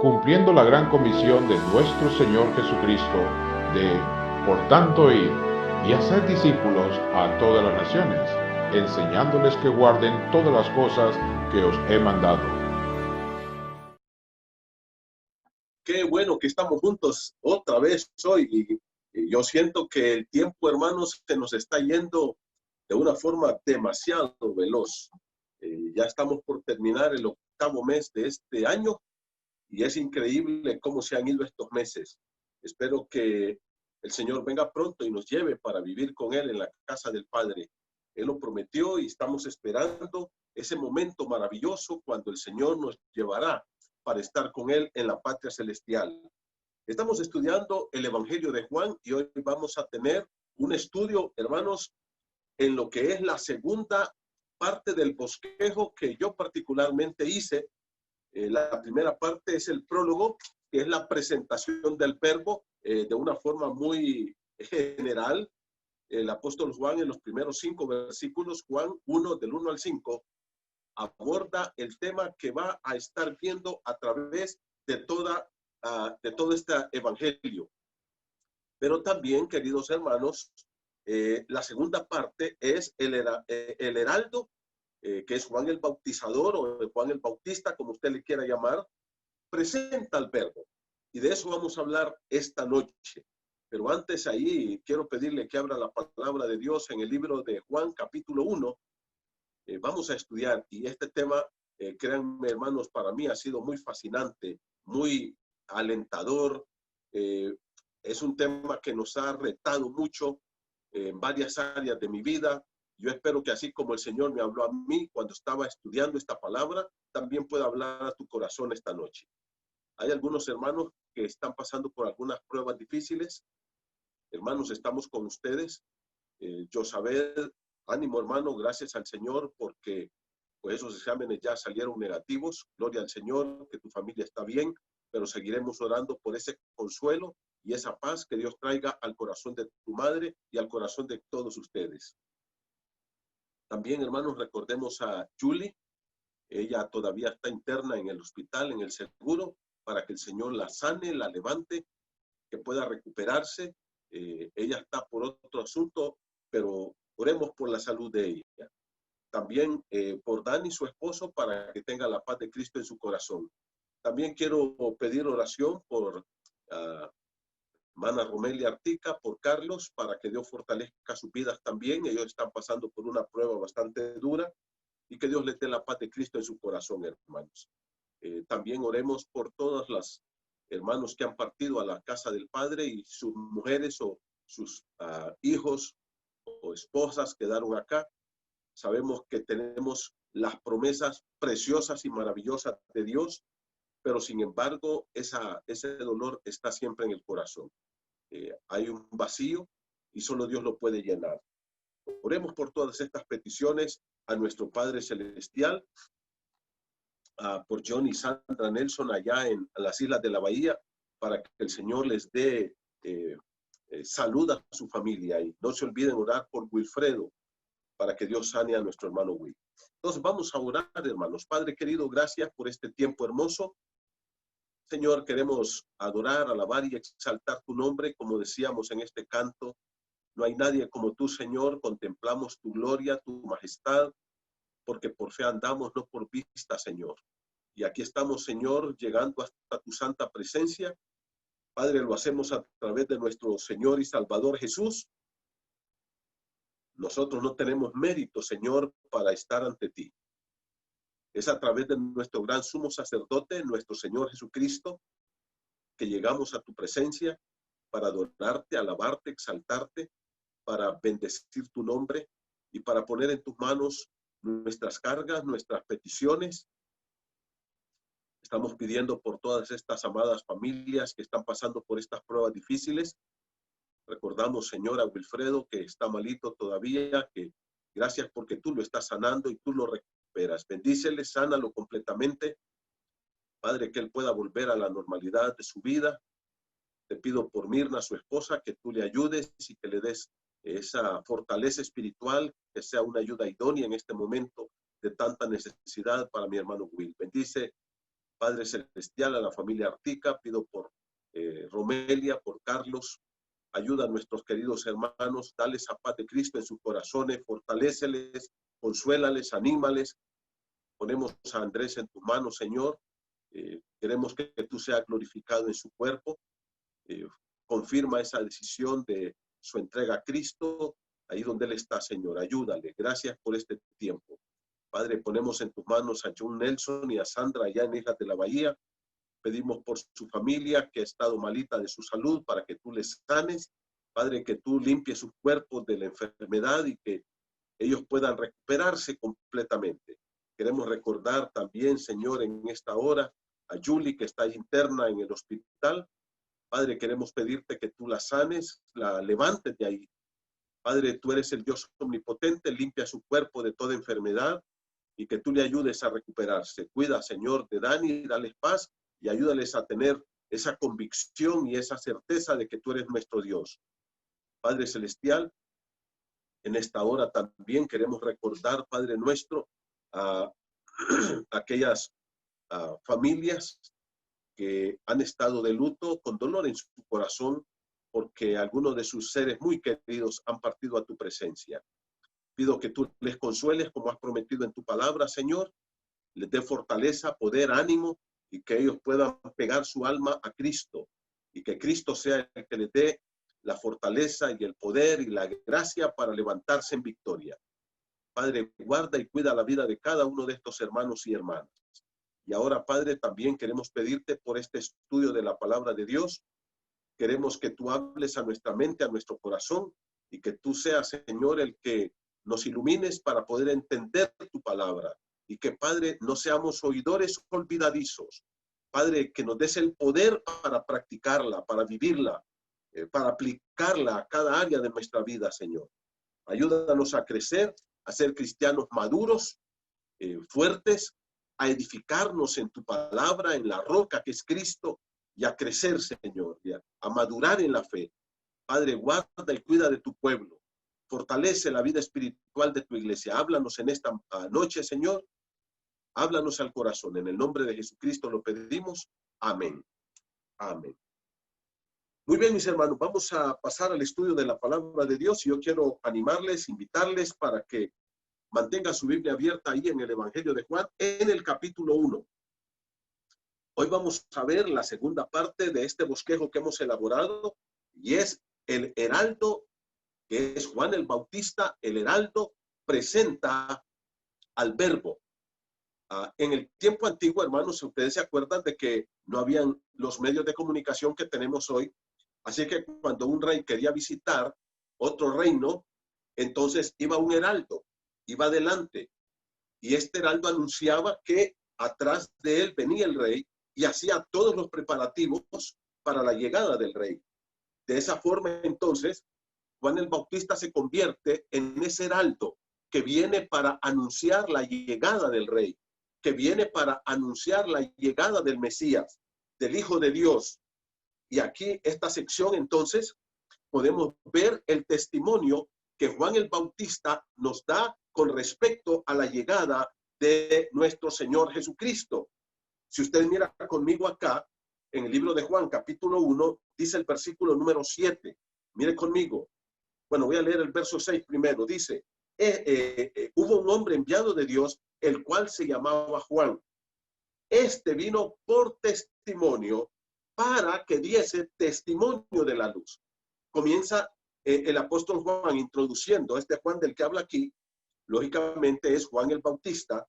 Cumpliendo la gran comisión de nuestro Señor Jesucristo de, por tanto, ir y hacer discípulos a todas las naciones, enseñándoles que guarden todas las cosas que os he mandado. Qué bueno que estamos juntos otra vez hoy. Y yo siento que el tiempo, hermanos, se nos está yendo de una forma demasiado veloz. Ya estamos por terminar el 8º mes de este año y es increíble cómo se han ido estos meses. Espero que el Señor venga pronto y nos lleve para vivir con Él en la casa del Padre. Él lo prometió y estamos esperando ese momento maravilloso cuando el Señor nos llevará para estar con Él en la patria celestial. Estamos estudiando el Evangelio de Juan y hoy vamos a tener un estudio, hermanos, en lo que es la segunda parte del bosquejo que yo particularmente hice. La primera parte es el prólogo, que es la presentación del verbo de una forma muy general. El apóstol Juan en los primeros 5 versículos, Juan 1, del 1 al 5, aborda el tema que va a estar viendo a través de todo este evangelio. Pero también, queridos hermanos, la segunda parte es el heraldo, que es Juan el Bautizador o Juan el Bautista, como usted le quiera llamar, presenta el verbo. Y de eso vamos a hablar esta noche. Pero antes ahí quiero pedirle que abra la palabra de Dios en el libro de Juan, capítulo 1. Vamos a estudiar. Y este tema, créanme, hermanos, para mí ha sido muy fascinante, muy alentador. Es un tema que nos ha retado mucho en varias áreas de mi vida. Yo espero que así como el Señor me habló a mí cuando estaba estudiando esta palabra, también pueda hablar a tu corazón esta noche. Hay algunos hermanos que están pasando por algunas pruebas difíciles. Hermanos, estamos con ustedes. Josabed, ánimo, hermano, gracias al Señor porque pues esos exámenes ya salieron negativos. Gloria al Señor, que tu familia está bien, pero seguiremos orando por ese consuelo y esa paz que Dios traiga al corazón de tu madre y al corazón de todos ustedes. También, hermanos, recordemos a Julie. Ella todavía está interna en el hospital, en el seguro, para que el Señor la sane, la levante, que pueda recuperarse. Ella está por otro asunto, pero oremos por la salud de ella. También por Dani, su esposo, para que tenga la paz de Cristo en su corazón. También quiero pedir oración por hermana Romelia Artica, por Carlos, para que Dios fortalezca sus vidas también. Ellos están pasando por una prueba bastante dura y que Dios les dé la paz de Cristo en su corazón, hermanos. También oremos por todas las hermanos que han partido a la casa del Padre y sus mujeres o sus hijos o esposas quedaron acá. Sabemos que tenemos las promesas preciosas y maravillosas de Dios, pero sin embargo ese dolor está siempre en el corazón. Hay un vacío y solo Dios lo puede llenar. Oremos por todas estas peticiones a nuestro Padre Celestial, por John y Sandra Nelson allá en las Islas de la Bahía, para que el Señor les dé salud a su familia. Y no se olviden orar por Wilfredo, para que Dios sane a nuestro hermano Will. Entonces vamos a orar, hermanos. Padre querido, gracias por este tiempo hermoso. Señor, queremos adorar, alabar y exaltar tu nombre, como decíamos en este canto. No hay nadie como tú, Señor. Contemplamos tu gloria, tu majestad, porque por fe andamos, no por vista, Señor. Y aquí estamos, Señor, llegando hasta tu santa presencia. Padre, lo hacemos a través de nuestro Señor y Salvador Jesús. Nosotros no tenemos mérito, Señor, para estar ante ti. Es a través de nuestro gran sumo sacerdote, nuestro Señor Jesucristo, que llegamos a tu presencia para adorarte, alabarte, exaltarte, para bendecir tu nombre y para poner en tus manos nuestras cargas, nuestras peticiones. Estamos pidiendo por todas estas amadas familias que están pasando por estas pruebas difíciles. Recordamos, Señor, a Wilfredo, que está malito todavía, que gracias porque tú lo estás sanando y tú lo recuperas. Bendícele, sánalo completamente. Padre, que él pueda volver a la normalidad de su vida. Te pido por Mirna, su esposa, que tú le ayudes y que le des esa fortaleza espiritual, que sea una ayuda idónea en este momento de tanta necesidad para mi hermano Will. Bendice, Padre Celestial, a la familia Artica. Pido por Romelia, por Carlos. Ayuda a nuestros queridos hermanos. Dale esa paz de Cristo en sus corazones. Fortaléceles, consuélales, anímales. Ponemos a Andrés en tus manos, Señor. Queremos que tú seas glorificado en su cuerpo. Confirma esa decisión de su entrega a Cristo, ahí donde él está, Señor. Ayúdale. Gracias por este tiempo. Padre, ponemos en tus manos a John Nelson y a Sandra allá en Islas de la Bahía. Pedimos por su familia que ha estado malita de su salud, para que tú les sanes. Padre, que tú limpies sus cuerpos de la enfermedad y que ellos puedan recuperarse completamente. Queremos recordar también, Señor, en esta hora a Julie, que está interna en el hospital. Padre, queremos pedirte que tú la sanes, la levantes de ahí. Padre, tú eres el Dios omnipotente, limpia su cuerpo de toda enfermedad y que tú le ayudes a recuperarse. Cuida, Señor, de Dani, dales paz y ayúdales a tener esa convicción y esa certeza de que tú eres nuestro Dios. Padre Celestial, en esta hora también queremos recordar, Padre nuestro, a aquellas familias que han estado de luto con dolor en su corazón porque algunos de sus seres muy queridos han partido a tu presencia. Pido que tú les consueles como has prometido en tu palabra, Señor. Les dé fortaleza, poder, ánimo y que ellos puedan pegar su alma a Cristo y que Cristo sea el que les dé la fortaleza y el poder y la gracia para levantarse en victoria. Padre, guarda y cuida la vida de cada uno de estos hermanos y hermanas. Y ahora, Padre, también queremos pedirte por este estudio de la palabra de Dios. Queremos que tú hables a nuestra mente, a nuestro corazón, y que tú seas, Señor, el que nos ilumines para poder entender tu palabra. Y que, Padre, no seamos oidores olvidadizos. Padre, que nos des el poder para practicarla, para vivirla, para aplicarla a cada área de nuestra vida, Señor. Ayúdanos a crecer, a ser cristianos maduros, fuertes, a edificarnos en tu palabra, en la roca que es Cristo, y a crecer, Señor, y a madurar en la fe. Padre, guarda y cuida de tu pueblo. Fortalece la vida espiritual de tu iglesia. Háblanos en esta noche, Señor. Háblanos al corazón. En el nombre de Jesucristo lo pedimos. Amén. Amén. Muy bien, mis hermanos, vamos a pasar al estudio de la palabra de Dios y yo quiero animarles, invitarles para que mantenga su Biblia abierta ahí en el Evangelio de Juan, en el capítulo 1. Hoy vamos a ver la segunda parte de este bosquejo que hemos elaborado y es el heraldo, que es Juan el Bautista. El heraldo presenta al verbo. En el tiempo antiguo, hermanos, ustedes se acuerdan de que no habían los medios de comunicación que tenemos hoy. Así que cuando un rey quería visitar otro reino, entonces iba un heraldo, iba adelante. Y este heraldo anunciaba que atrás de él venía el rey y hacía todos los preparativos para la llegada del rey. De esa forma, entonces, Juan el Bautista se convierte en ese heraldo que viene para anunciar la llegada del rey, que viene para anunciar la llegada del Mesías, del Hijo de Dios. Y aquí, esta sección, entonces, podemos ver el testimonio que Juan el Bautista nos da con respecto a la llegada de nuestro Señor Jesucristo. Si usted mira conmigo acá, en el libro de Juan, capítulo 1, dice el versículo número 7. Mire conmigo. Bueno, voy a leer el verso 6 primero. Dice, hubo un hombre enviado de Dios, el cual se llamaba Juan. Este vino por testimonio para que diese testimonio de la luz. Comienza el apóstol Juan introduciendo este Juan del que habla aquí. Lógicamente es Juan el Bautista.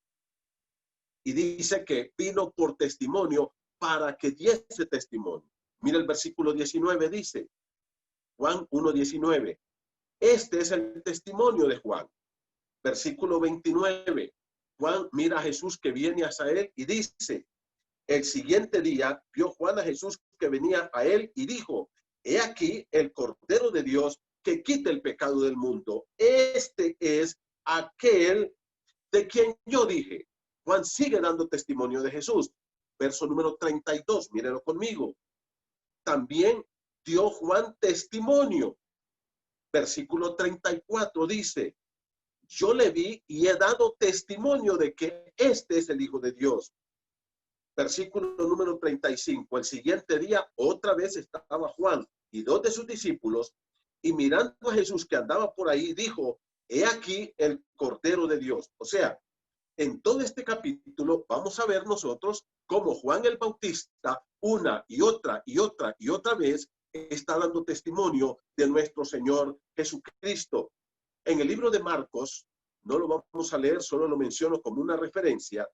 Y dice que vino por testimonio para que diese testimonio. Mira el versículo 19, dice, Juan 1:19. Este es el testimonio de Juan. Versículo 29. Juan mira a Jesús que viene hacia él y dice, el siguiente día vio Juan a Jesús que venía a él y dijo, he aquí el Cordero de Dios que quita el pecado del mundo. Este es aquel de quien yo dije. Juan sigue dando testimonio de Jesús. Verso número 32, mírenlo conmigo. También dio Juan testimonio. Versículo 34 dice, yo le vi y he dado testimonio de que este es el Hijo de Dios. Versículo número 35. El siguiente día otra vez estaba Juan y dos de sus discípulos, y mirando a Jesús que andaba por ahí, dijo, he aquí el Cordero de Dios. O sea, en todo este capítulo vamos a ver nosotros cómo Juan el Bautista una y otra y otra y otra vez está dando testimonio de nuestro Señor Jesucristo. En el libro de Marcos, no lo vamos a leer, solo lo menciono como una referencia,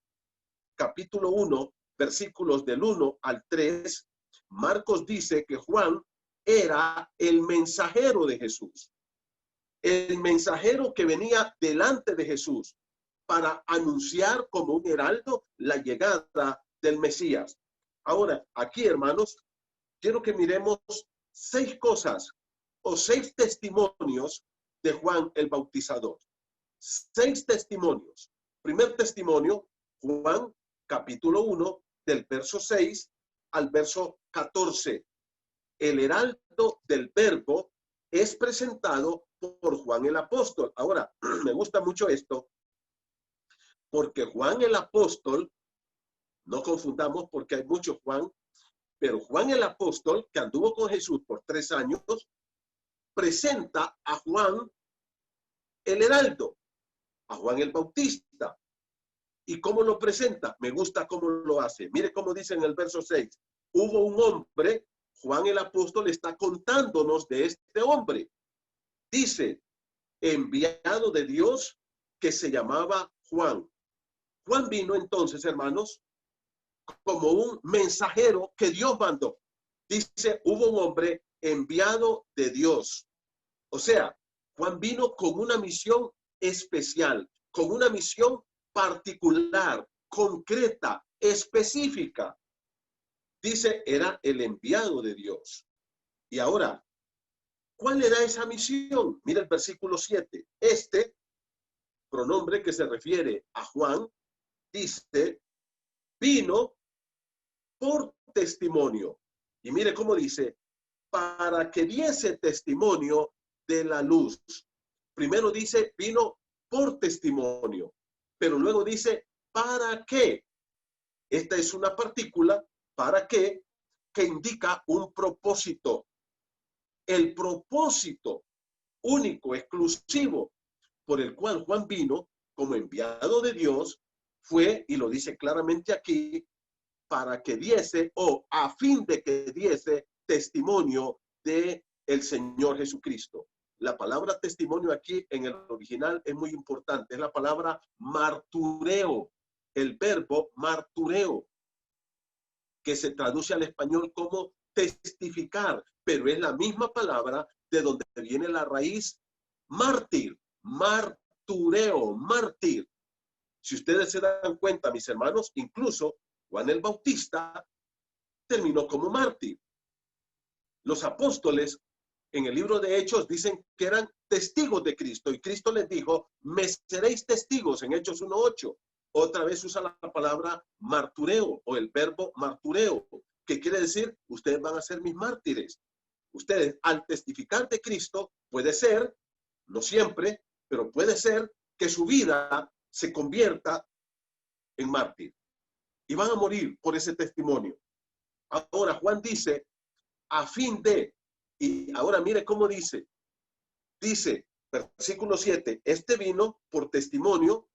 capítulo 1, versículos del 1 al 3, Marcos dice que Juan era el mensajero de Jesús, el mensajero que venía delante de Jesús para anunciar como un heraldo la llegada del Mesías. Ahora, aquí, hermanos, quiero que miremos 6 cosas o 6 testimonios de Juan el Bautizador. 6 testimonios. Primer testimonio, Juan, capítulo 1, del verso 6 al verso 14. El heraldo del verbo es presentado por Juan el apóstol. Ahora, me gusta mucho esto, porque Juan el apóstol, no confundamos porque hay muchos Juan, pero Juan el apóstol, que anduvo con Jesús por 3 años, presenta a Juan el heraldo, a Juan el Bautista. ¿Y cómo lo presenta? Me gusta cómo lo hace. Mire cómo dice en el verso 6. Hubo un hombre, Juan el apóstol está contándonos de este hombre. Dice, enviado de Dios, que se llamaba Juan. Juan vino entonces, hermanos, como un mensajero que Dios mandó. Dice, hubo un hombre enviado de Dios. O sea, Juan vino con una misión especial, con una misión particular, concreta, específica. Dice, era el enviado de Dios. Y ahora, ¿cuál era esa misión? Mira el versículo 7. Este pronombre que se refiere a Juan, dice, vino por testimonio. Y mire cómo dice, para que diese testimonio de la luz. Primero dice, vino por testimonio, pero luego dice, ¿para qué? Esta es una partícula, ¿para qué? Que indica un propósito. El propósito único, exclusivo, por el cual Juan vino como enviado de Dios, fue, y lo dice claramente aquí, para que diese, o a fin de que diese testimonio de el Señor Jesucristo. La palabra testimonio aquí en el original es muy importante. Es la palabra martureo, el verbo martureo, que se traduce al español como testificar, pero es la misma palabra de donde viene la raíz mártir, martureo, mártir. Si ustedes se dan cuenta, mis hermanos, incluso Juan el Bautista terminó como mártir. Los apóstoles en el libro de Hechos dicen que eran testigos de Cristo y Cristo les dijo, me seréis testigos en Hechos 1:8. Otra vez usa la palabra martureo o el verbo martureo, que quiere decir, ustedes van a ser mis mártires. Ustedes al testificar de Cristo, puede ser, no siempre, pero puede ser que su vida se convierta en mártir. Y van a morir por ese testimonio. Ahora Juan dice, a fin de, y ahora mire cómo dice, versículo 7, este vino por testimonio,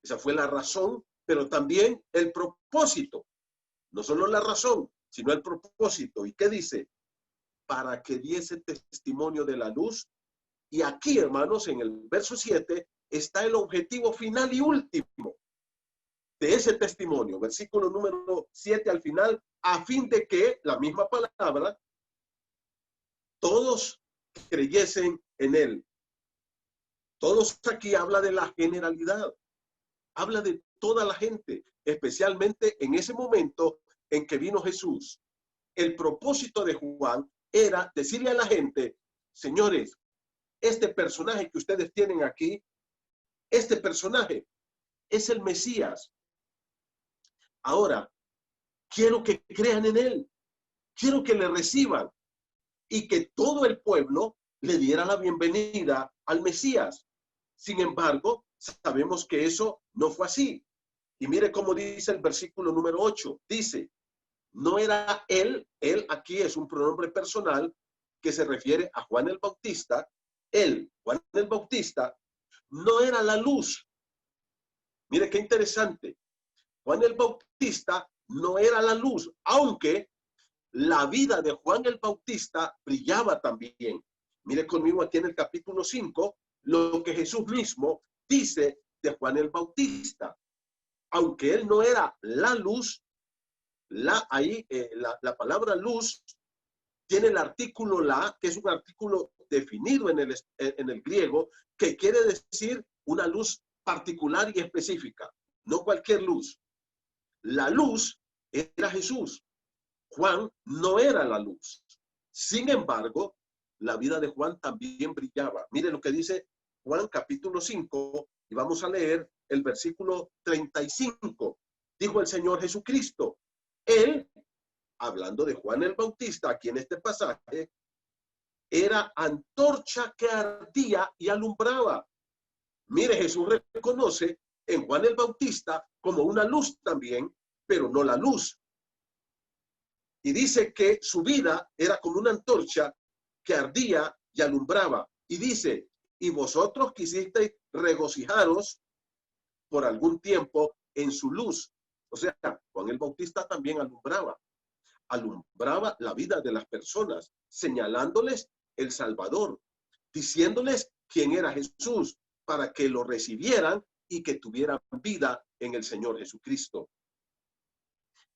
esa fue la razón, pero también el propósito, no solo la razón, sino el propósito. ¿Y qué dice? Para que diese testimonio de la luz. Y aquí, hermanos, en el verso 7, está el objetivo final y último de ese testimonio. Versículo número 7 al final, a fin de que, la misma palabra, todos creyesen en él. Todos aquí habla de la generalidad, habla de toda la gente, especialmente en ese momento en que vino Jesús. El propósito de Juan era decirle a la gente, señores, este personaje que ustedes tienen aquí, este personaje es el Mesías. Ahora, quiero que crean en él, quiero que le reciban y que todo el pueblo le diera la bienvenida al Mesías. Sin embargo, sabemos que eso no fue así. Y mire cómo dice el versículo número 8. Dice, no era él aquí es un pronombre personal que se refiere a Juan el Bautista. Él, Juan el Bautista, no era la luz. Mire qué interesante. Juan el Bautista no era la luz, aunque la vida de Juan el Bautista brillaba también. Mire conmigo aquí en el capítulo 5, lo que Jesús mismo dice de Juan el Bautista. Aunque él no era la luz, la palabra luz tiene el artículo la, que es un artículo definido en el griego, que quiere decir una luz particular y específica, no cualquier luz. La luz era Jesús. Juan no era la luz. Sin embargo, la vida de Juan también brillaba. Mire lo que dice Juan capítulo 5, y vamos a leer el versículo 35. Dijo el Señor Jesucristo, él, hablando de Juan el Bautista, aquí en este pasaje, era antorcha que ardía y alumbraba. Mire, Jesús reconoce en Juan el Bautista como una luz también, pero no la luz. Y dice que su vida era como una antorcha que ardía y alumbraba. Y dice, y vosotros quisisteis regocijaros por algún tiempo en su luz. O sea, Juan el Bautista también alumbraba la vida de las personas, señalándoles el Salvador, diciéndoles quién era Jesús, para que lo recibieran y que tuvieran vida en el Señor Jesucristo.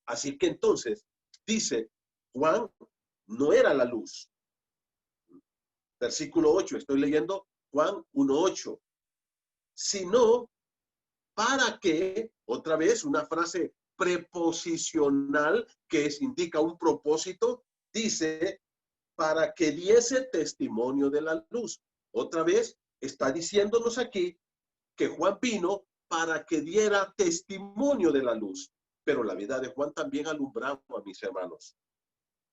Así que entonces, dice, Juan no era la luz. Versículo 8, estoy leyendo Juan 1:8. Sino para que, otra vez, una frase preposicional que indica un propósito, dice, para que diese testimonio de la luz. Otra vez, está diciéndonos aquí que Juan vino para que diera testimonio de la luz. Pero la vida de Juan también alumbraba, a mis hermanos.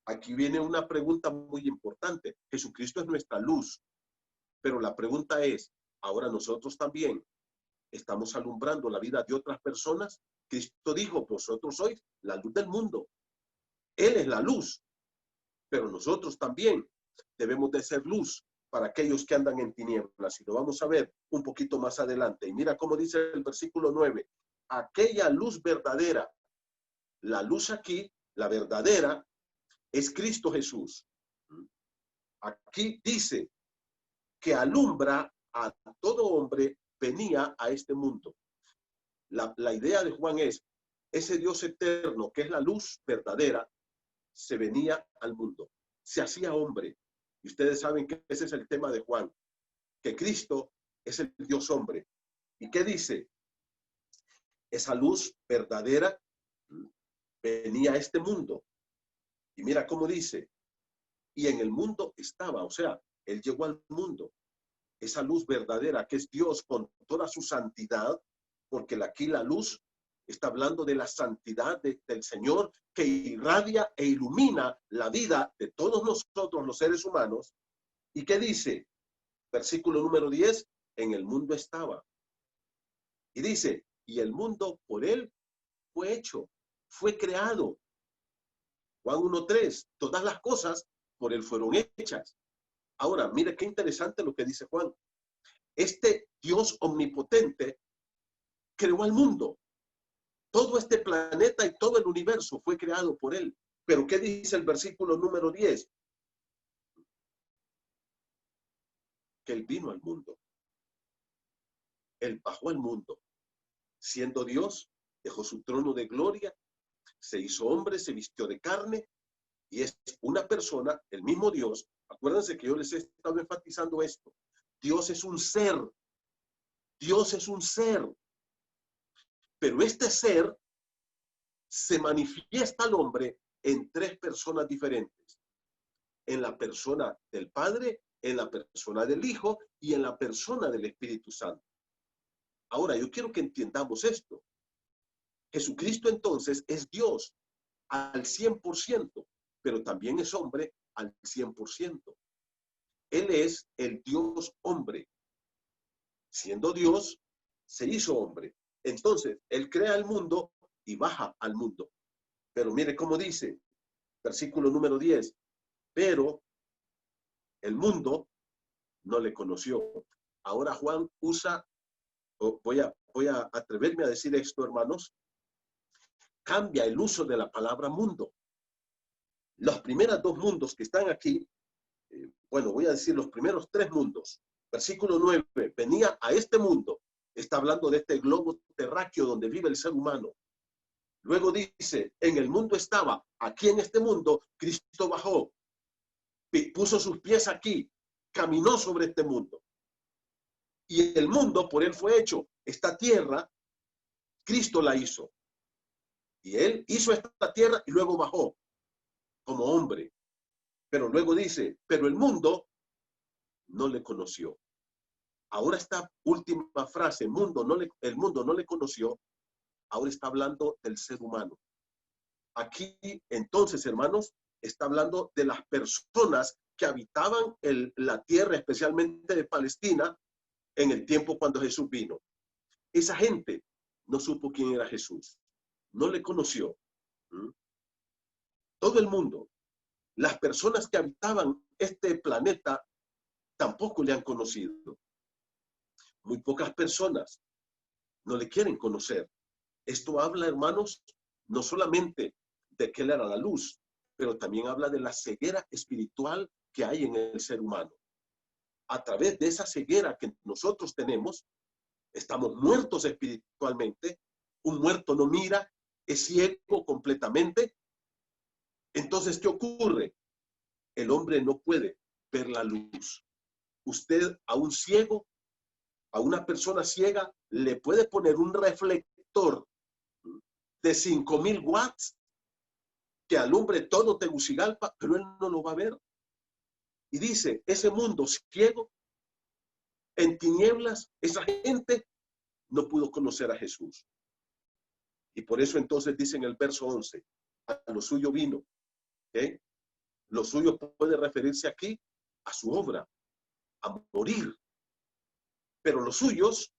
Aquí viene una pregunta muy importante. Jesucristo es nuestra luz. Pero la pregunta es, ¿ahora nosotros también estamos alumbrando la vida de otras personas? Cristo dijo, vosotros sois la luz del mundo. Él es la luz. Pero nosotros también debemos de ser luz para aquellos que andan en tinieblas. Y lo vamos a ver un poquito más adelante. Y mira cómo dice el versículo 9. Aquella luz verdadera. La luz aquí, la verdadera, es Cristo Jesús. Aquí dice que alumbra a todo hombre, venía a este mundo. La idea de Juan es, ese Dios eterno, que es la luz verdadera, se venía al mundo, se hacía hombre. Y ustedes saben que ese es el tema de Juan, que Cristo es el Dios hombre. ¿Y qué dice? Esa luz verdadera venía a este mundo. Y mira cómo dice, y en el mundo estaba, o sea, él llegó al mundo. Esa luz verdadera que es Dios con toda su santidad, porque aquí la luz está hablando de la santidad del Señor que irradia e ilumina la vida de todos nosotros, los seres humanos. ¿Y qué dice? Versículo número 10, en el mundo estaba. Y dice, y el mundo por él fue hecho, fue creado. Juan 1:3, todas las cosas por él fueron hechas. Ahora, mire qué interesante lo que dice Juan. Este Dios omnipotente creó al mundo. Todo este planeta y todo el universo fue creado por él. Pero ¿qué dice el versículo número 10? Que él vino al mundo. Él bajó al mundo. Siendo Dios, dejó su trono de gloria, se hizo hombre, se vistió de carne y es una persona, el mismo Dios. Acuérdense que yo les he estado enfatizando esto. Dios es un ser. Dios es un ser. Pero este ser se manifiesta al hombre en tres personas diferentes. En la persona del Padre, en la persona del Hijo y en la persona del Espíritu Santo. Ahora, yo quiero que entendamos esto. Jesucristo entonces es Dios al 100%, pero también es hombre al 100%. Él es el Dios hombre. Siendo Dios, se hizo hombre. Entonces, Él crea el mundo y baja al mundo. Pero mire cómo dice, versículo número 10, pero el mundo no le conoció. Ahora Juan usa, voy a atreverme a decir esto, hermanos, cambia el uso de la palabra mundo. Los primeros dos mundos que están aquí, bueno, voy a decir los primeros tres mundos. Versículo 9, venía a este mundo, está hablando de este globo terráqueo donde vive el ser humano. Luego dice, en el mundo estaba, aquí en este mundo, Cristo bajó, puso sus pies aquí, caminó sobre este mundo. Y el mundo por él fue hecho. Esta tierra, Cristo la hizo. Y él hizo esta tierra y luego bajó como hombre. Pero luego dice, pero el mundo no le conoció. Ahora esta última frase, el mundo no le conoció, ahora está hablando del ser humano. Aquí, entonces, hermanos, está hablando de las personas que habitaban la tierra, especialmente de Palestina, en el tiempo cuando Jesús vino. Esa gente no supo quién era Jesús, no le conoció. Todo el mundo, las personas que habitaban este planeta, tampoco le han conocido. Muy pocas personas no le quieren conocer. Esto habla, hermanos, no solamente de que él era la luz, pero también habla de la ceguera espiritual que hay en el ser humano. A través de esa ceguera que nosotros tenemos, estamos muertos espiritualmente. Un muerto no mira, es ciego completamente. Entonces, ¿qué ocurre? El hombre no puede ver la luz. Usted a un ciego, a una persona ciega, le puede poner un reflector de 5,000 watts que alumbre todo Tegucigalpa, pero él no lo va a ver. Y dice, ese mundo ciego, en tinieblas, esa gente no pudo conocer a Jesús. Y por eso entonces dice en el verso 11, a lo suyo vino. ¿Okay? Lo suyo puede referirse aquí a su obra, a morir. Pero los suyos,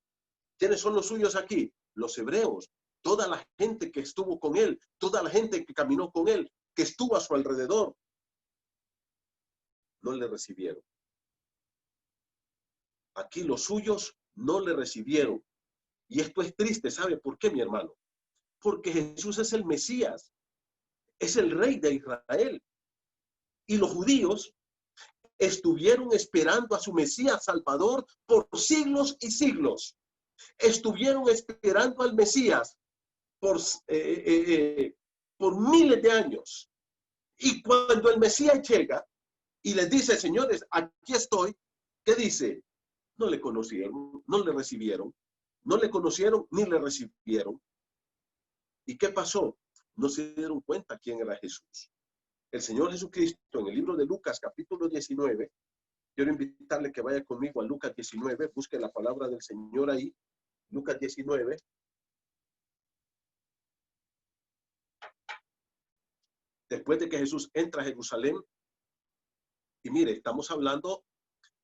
¿quiénes son los suyos aquí? Los hebreos, toda la gente que estuvo con él, toda la gente que caminó con él, que estuvo a su alrededor, no le recibieron. Aquí los suyos no le recibieron. Y esto es triste, ¿sabe por qué, mi hermano? Porque Jesús es el Mesías, es el Rey de Israel. Y los judíos estuvieron esperando a su Mesías Salvador por siglos y siglos. Estuvieron esperando al Mesías por miles de años. Y cuando el Mesías llega y les dice, señores, aquí estoy, ¿qué dice? No le conocieron, no le recibieron, no le conocieron ni le recibieron. ¿Y qué pasó? No se dieron cuenta quién era Jesús. El Señor Jesucristo, en el libro de Lucas, capítulo 19, quiero invitarle que vaya conmigo a Lucas 19, busque la palabra del Señor ahí, Lucas 19. Después de que Jesús entra a Jerusalén, y mire, estamos hablando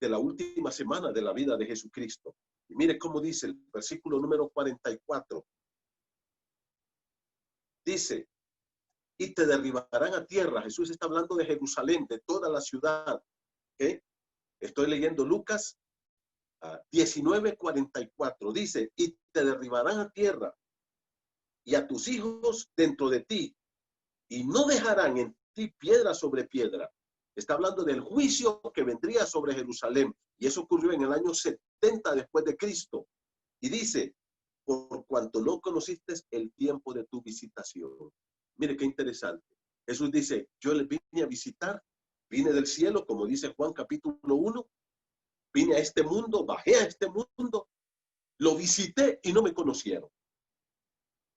de la última semana de la vida de Jesucristo. Y mire cómo dice el versículo número 44. Dice, y te derribarán a tierra. Jesús está hablando de Jerusalén, de toda la ciudad. ¿Okay? Estoy leyendo Lucas 19:44. Dice, y te derribarán a tierra y a tus hijos dentro de ti, y no dejarán en ti piedra sobre piedra. Está hablando del juicio que vendría sobre Jerusalén. Y eso ocurrió en el año 70 después de Cristo. Y dice, por cuanto no conociste el tiempo de tu visitación. Mire qué interesante. Jesús dice, yo les vine a visitar, vine del cielo, como dice Juan capítulo 1, vine a este mundo, bajé a este mundo, lo visité y no me conocieron.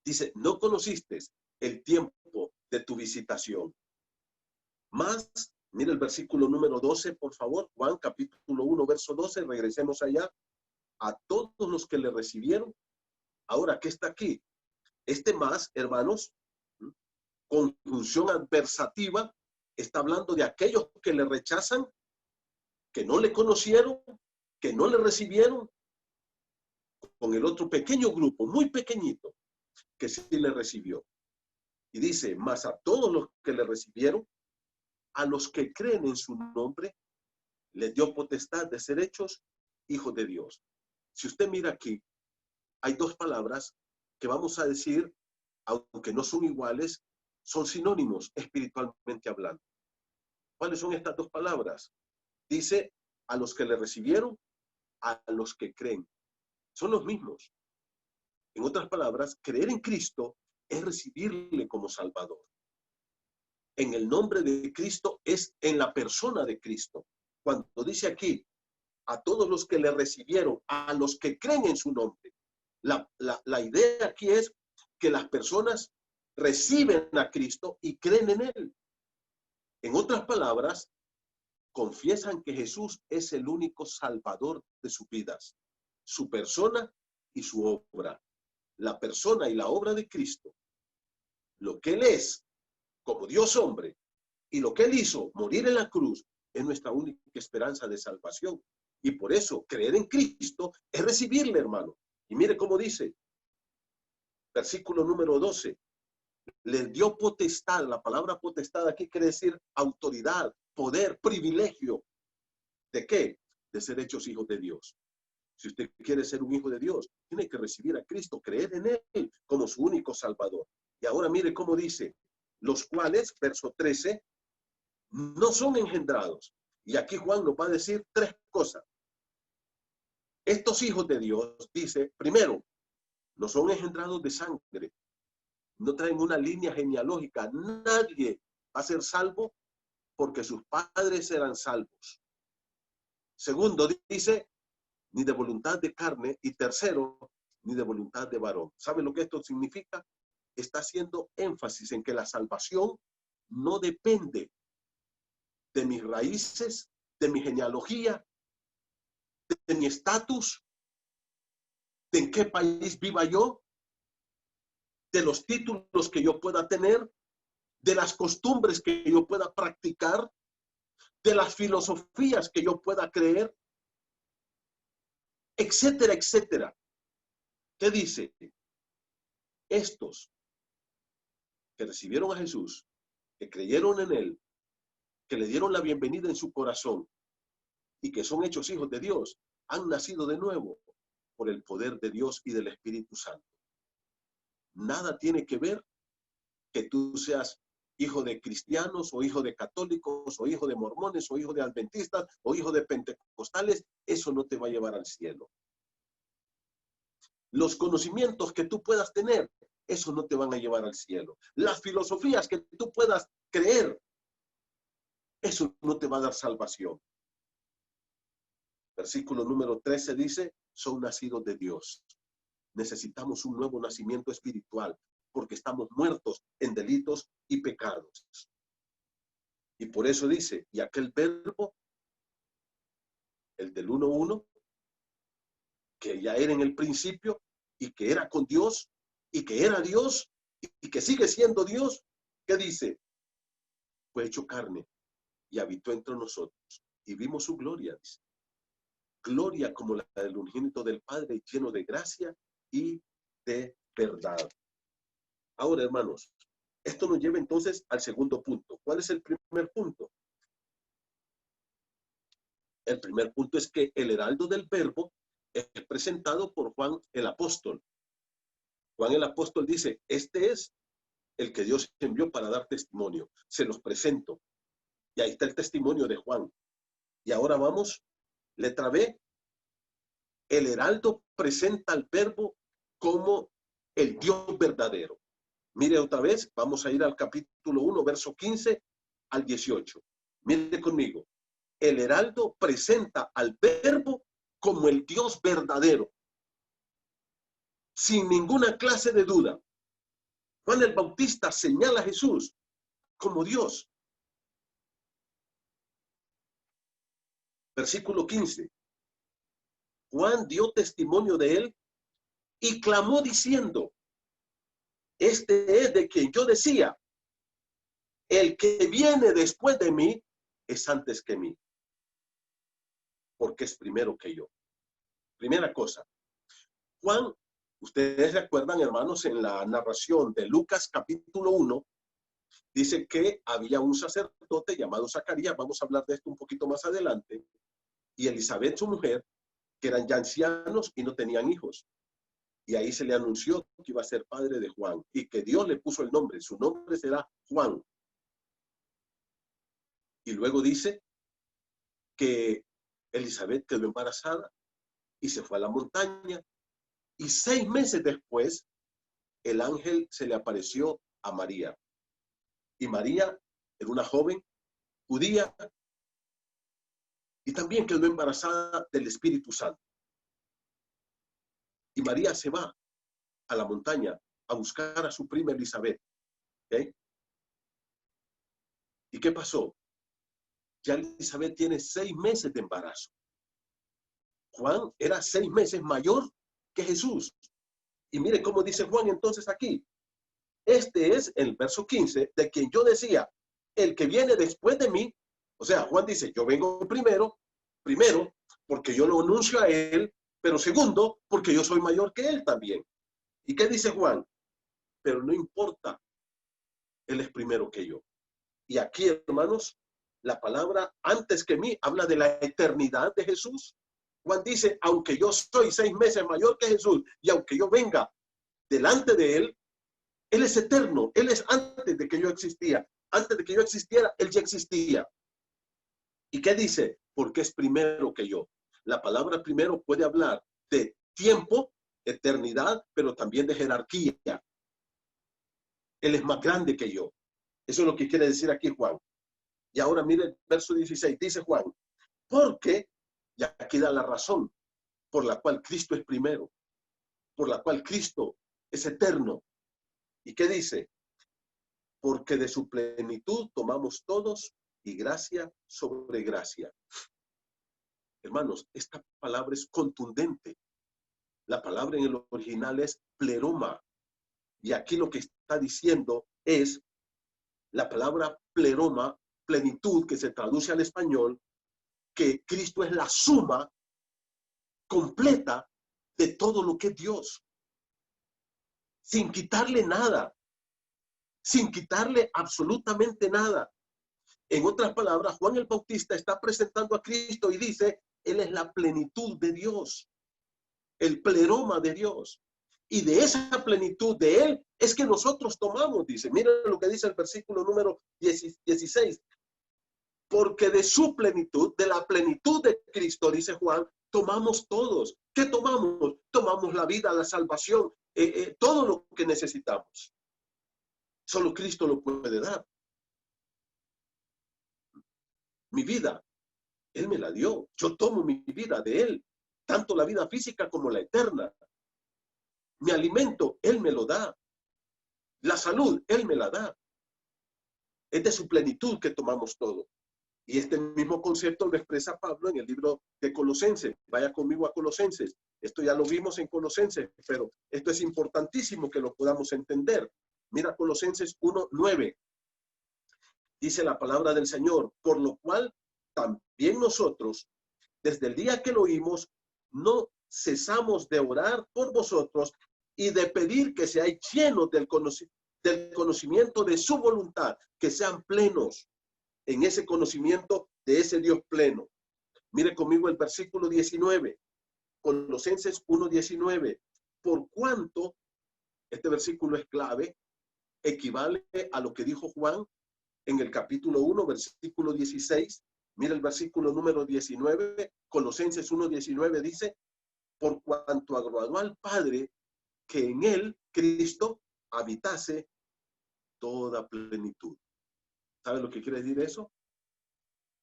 Dice, no conociste el tiempo de tu visitación. Más, mire el versículo número 12, por favor, Juan capítulo 1, verso 12, regresemos allá. A todos los que le recibieron. Ahora, ¿qué está aquí? Este más, hermanos, conjunción adversativa, está hablando de aquellos que le rechazan que no le conocieron, que no le recibieron, con el otro pequeño grupo, muy pequeñito, que sí le recibió. Y dice, mas a todos los que le recibieron, a los que creen en su nombre, les dio potestad de ser hechos hijos de Dios. Si usted mira aquí, hay dos palabras que vamos a decir, aunque no son iguales, son sinónimos espiritualmente hablando. ¿Cuáles son estas dos palabras? Dice, a los que le recibieron, a los que creen. Son los mismos. En otras palabras, creer en Cristo es recibirle como Salvador. En el nombre de Cristo es en la persona de Cristo. Cuando dice aquí, a todos los que le recibieron, a los que creen en su nombre, la idea aquí es que las personas reciben a Cristo y creen en Él. En otras palabras, confiesan que Jesús es el único Salvador de sus vidas, su persona y su obra. La persona y la obra de Cristo, lo que Él es como Dios hombre y lo que Él hizo, morir en la cruz, es nuestra única esperanza de salvación. Y por eso, creer en Cristo es recibirle, hermano. Y mire cómo dice, versículo número 12, les dio potestad. La palabra potestad aquí quiere decir autoridad, poder, privilegio. ¿De qué? De ser hechos hijos de Dios. Si usted quiere ser un hijo de Dios, tiene que recibir a Cristo, creer en Él como su único Salvador. Y ahora mire cómo dice, los cuales, verso 13, no son engendrados. Y aquí Juan nos va a decir tres cosas. Estos hijos de Dios, dice, primero, no son engendrados de sangre. No traen una línea genealógica. Nadie va a ser salvo porque sus padres eran salvos. Segundo, dice, ni de voluntad de carne. Y tercero, ni de voluntad de varón. ¿Sabe lo que esto significa? Está haciendo énfasis en que la salvación no depende de mis raíces, de mi genealogía, de mi estatus, de en qué país viva yo, de los títulos que yo pueda tener, de las costumbres que yo pueda practicar, de las filosofías que yo pueda creer, etcétera, etcétera. ¿Qué dice? Estos que recibieron a Jesús, que creyeron en Él, que le dieron la bienvenida en su corazón y que son hechos hijos de Dios, han nacido de nuevo por el poder de Dios y del Espíritu Santo. Nada tiene que ver que tú seas hijo de cristianos o hijo de católicos o hijo de mormones o hijo de adventistas o hijo de pentecostales. Eso no te va a llevar al cielo. Los conocimientos que tú puedas tener, eso no te van a llevar al cielo. Las filosofías que tú puedas creer, eso no te va a dar salvación. Versículo número 13 dice, son nacidos de Dios. Necesitamos un nuevo nacimiento espiritual porque estamos muertos en delitos y pecados. Y por eso dice, y aquel verbo, el del 1:1, que ya era en el principio y que era con Dios y que era Dios y que sigue siendo Dios, ¿qué dice? Fue hecho carne y habitó entre nosotros y vimos su gloria, dice. Gloria como la del unigénito del Padre, lleno de gracia y de verdad. Ahora, hermanos, esto nos lleva entonces al segundo punto. ¿Cuál es el primer punto? El primer punto es que el heraldo del verbo es presentado por Juan el apóstol. Juan el apóstol dice, este es el que Dios envió para dar testimonio. Se los presento. Y ahí está el testimonio de Juan. Y ahora vamos, letra B. El heraldo presenta al verbo como el Dios verdadero. Mire otra vez, vamos a ir al capítulo 1, verso 15 al 18. Mire conmigo. El heraldo presenta al verbo como el Dios verdadero, sin ninguna clase de duda. Juan el Bautista señala a Jesús como Dios. Versículo 15. Juan dio testimonio de él y clamó diciendo, este es de quien yo decía, el que viene después de mí es antes que mí, porque es primero que yo. Primera cosa, Juan, ustedes recuerdan, hermanos, en la narración de Lucas capítulo 1, dice que había un sacerdote llamado Zacarías, vamos a hablar de esto un poquito más adelante, y Elizabeth, su mujer, que eran ya ancianos y no tenían hijos. Y ahí se le anunció que iba a ser padre de Juan y que Dios le puso el nombre, su nombre será Juan. Y luego dice que Elizabeth quedó embarazada y se fue a la montaña. Y 6 meses después, el ángel se le apareció a María. Y María era una joven judía y también quedó embarazada del Espíritu Santo. Y María se va a la montaña a buscar a su prima Elizabeth. ¿Okay? ¿Y qué pasó? Ya Elizabeth tiene 6 meses de embarazo. Juan era 6 meses mayor que Jesús. Y mire cómo dice Juan entonces aquí. Este es el verso 15 de quien yo decía, el que viene después de mí. O sea, Juan dice, yo vengo primero, porque yo lo anuncio a él, pero segundo, porque yo soy mayor que él también. ¿Y qué dice Juan? Pero no importa, él es primero que yo. Y aquí, hermanos, la palabra antes que mí habla de la eternidad de Jesús. Juan dice, aunque yo soy 6 meses mayor que Jesús y aunque yo venga delante de él es eterno, él es antes de que yo existía. Antes de que yo existiera, él ya existía. ¿Y qué dice? Porque es primero que yo. La palabra primero puede hablar de tiempo, eternidad, pero también de jerarquía. Él es más grande que yo. Eso es lo que quiere decir aquí Juan. Y ahora mire el verso 16, dice Juan, porque, y aquí da la razón, por la cual Cristo es primero, por la cual Cristo es eterno. ¿Y qué dice? Porque de su plenitud tomamos todos y gracia sobre gracia. Hermanos, esta palabra es contundente. La palabra en el original es pleroma. Y aquí lo que está diciendo es la palabra pleroma, plenitud, que se traduce al español, que Cristo es la suma completa de todo lo que es Dios. Sin quitarle nada. Sin quitarle absolutamente nada. En otras palabras, Juan el Bautista está presentando a Cristo y dice, Él es la plenitud de Dios, el pleroma de Dios. Y de esa plenitud de Él es que nosotros tomamos, dice. Miren lo que dice el versículo número 16. Porque de su plenitud, de la plenitud de Cristo, dice Juan, tomamos todos. ¿Qué tomamos? Tomamos la vida, la salvación, todo lo que necesitamos. Solo Cristo lo puede dar. Mi vida, Él me la dio. Yo tomo mi vida de Él, tanto la vida física como la eterna. Mi alimento, Él me lo da. La salud, Él me la da. Es de su plenitud que tomamos todo. Y este mismo concepto lo expresa Pablo en el libro de Colosenses. Vaya conmigo a Colosenses. Esto ya lo vimos en Colosenses, pero esto es importantísimo que lo podamos entender. Mira Colosenses 1:9. Dice la palabra del Señor, por lo cual también nosotros, desde el día que lo oímos, no cesamos de orar por vosotros y de pedir que seáis llenos del conocimiento de su voluntad, que sean plenos en ese conocimiento de ese Dios pleno. Mire conmigo el versículo 19, Colosenses 1:19. Por cuanto, este versículo es clave, equivale a lo que dijo Juan en el capítulo 1, versículo 16. Mira el versículo número 19, Colosenses 1:19 dice, por cuanto agradó al Padre que en él, Cristo, habitase toda plenitud. ¿Sabe lo que quiere decir eso?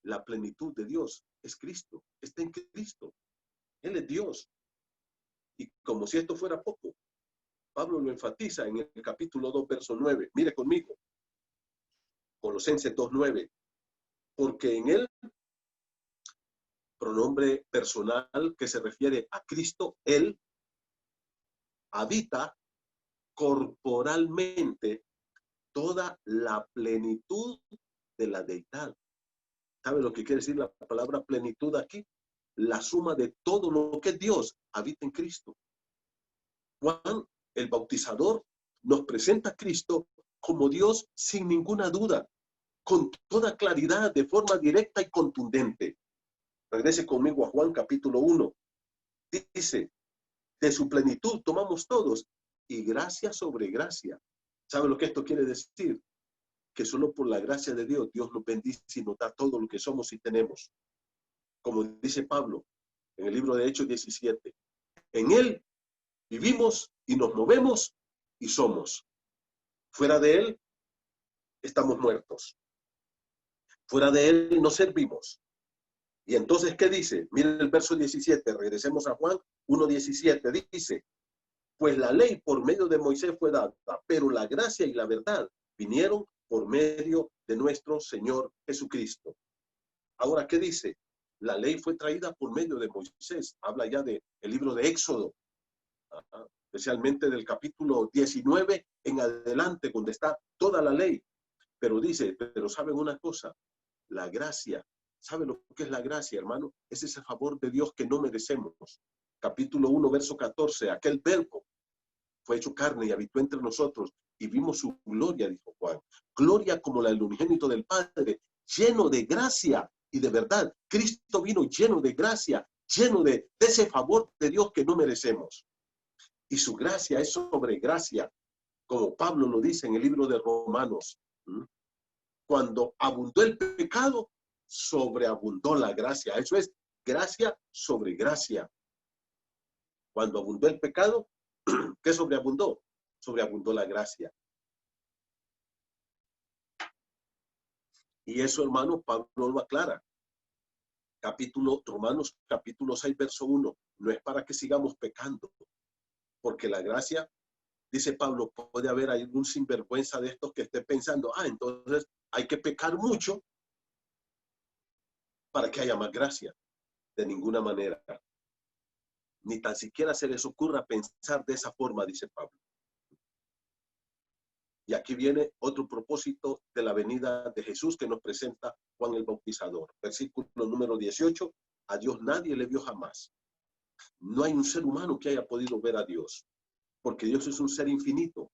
La plenitud de Dios es Cristo, está en Cristo. Él es Dios. Y como si esto fuera poco, Pablo lo enfatiza en el capítulo 2, verso 9. Mire conmigo. Colosenses 2:9. Porque en él, pronombre personal que se refiere a Cristo, él habita corporalmente toda la plenitud de la deidad. ¿Sabe lo que quiere decir la palabra plenitud aquí? la suma de todo lo que es Dios habita en Cristo. Juan, el bautizador, nos presenta a Cristo como Dios sin ninguna duda, con toda claridad, de forma directa y contundente. Regrese conmigo a Juan capítulo 1. Dice, de su plenitud tomamos todos y gracia sobre gracia. ¿Sabe lo que esto quiere decir? Que solo por la gracia de Dios, Dios nos bendice y nos da todo lo que somos y tenemos. Como dice Pablo en el libro de Hechos 17. En Él vivimos y nos movemos y somos. Fuera de Él estamos muertos. Fuera de Él no servimos. Y entonces, ¿qué dice? Miren el verso 17, regresemos a Juan 1:17, dice, pues la ley por medio de Moisés fue dada, pero la gracia y la verdad vinieron por medio de nuestro Señor Jesucristo. Ahora, ¿qué dice? La ley fue traída por medio de Moisés. Habla ya del libro de Éxodo, especialmente del capítulo 19 en adelante, donde está toda la ley. Pero dice, pero ¿saben una cosa? La gracia. ¿Sabe lo que es la gracia, hermano? Es ese favor de Dios que no merecemos. Capítulo 1, verso 14. Aquel verbo fue hecho carne y habitó entre nosotros y vimos su gloria, dijo Juan. Gloria como la del unigénito del Padre, lleno de gracia y de verdad. Cristo vino lleno de gracia, lleno de ese favor de Dios que no merecemos. Y su gracia es sobre gracia, como Pablo lo dice en el libro de Romanos. Cuando abundó el pecado, sobreabundó la gracia. Eso es gracia sobre gracia. Cuando abundó el pecado, ¿qué sobreabundó? Sobreabundó la gracia. Y eso, hermano, Pablo lo aclara. Romanos capítulo 6, verso 1. No es para que sigamos pecando, porque la gracia, dice Pablo, puede haber algún sinvergüenza de estos que esté pensando, entonces hay que pecar mucho para que haya más gracia. De ninguna manera. Ni tan siquiera se les ocurra pensar de esa forma, dice Pablo. Y aquí viene otro propósito de la venida de Jesús que nos presenta Juan el Bautizador. Versículo número 18. A Dios nadie le vio jamás. No hay un ser humano que haya podido ver a Dios, porque Dios es un ser infinito,